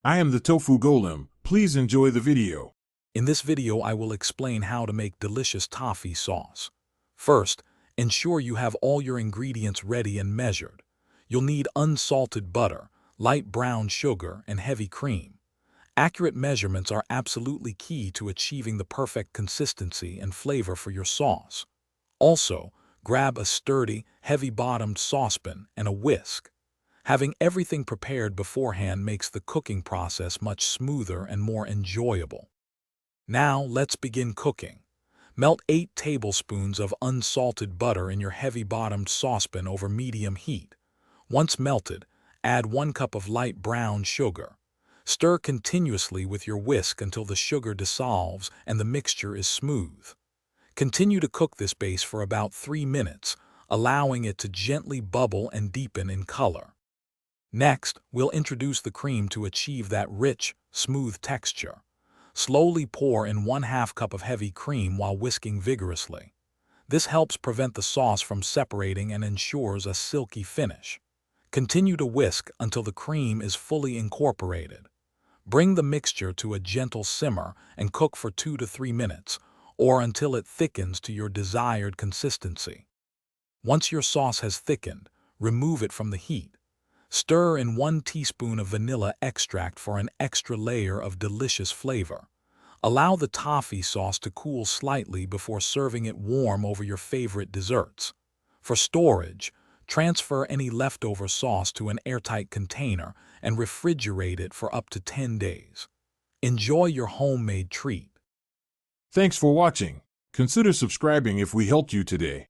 I am the Tofu Golem. Please enjoy the video. In this video, I will explain how to make delicious toffee sauce. First, ensure you have all your ingredients ready and measured. You'll need unsalted butter, light brown sugar, and heavy cream. Accurate measurements are absolutely key to achieving the perfect consistency and flavor for your sauce. Also, grab a sturdy, heavy-bottomed saucepan and a whisk. Having everything prepared beforehand makes the cooking process much smoother and more enjoyable. Now, let's begin cooking. Melt 8 tablespoons of unsalted butter in your heavy-bottomed saucepan over medium heat. Once melted, add 1 cup of light brown sugar. Stir continuously with your whisk until the sugar dissolves and the mixture is smooth. Continue to cook this base for about 3 minutes, allowing it to gently bubble and deepen in color. Next, we'll introduce the cream to achieve that rich, smooth texture. Slowly pour in 1/2 cup of heavy cream while whisking vigorously. This helps prevent the sauce from separating and ensures a silky finish. Continue to whisk until the cream is fully incorporated. Bring the mixture to a gentle simmer and cook for 2 to 3 minutes, or until it thickens to your desired consistency. Once your sauce has thickened, remove it from the heat. Stir in 1 teaspoon of vanilla extract for an extra layer of delicious flavor. Allow the toffee sauce to cool slightly before serving it warm over your favorite desserts. For storage, transfer any leftover sauce to an airtight container and refrigerate it for up to 10 days. Enjoy your homemade treat. Thanks for watching. Consider subscribing if we helped you today.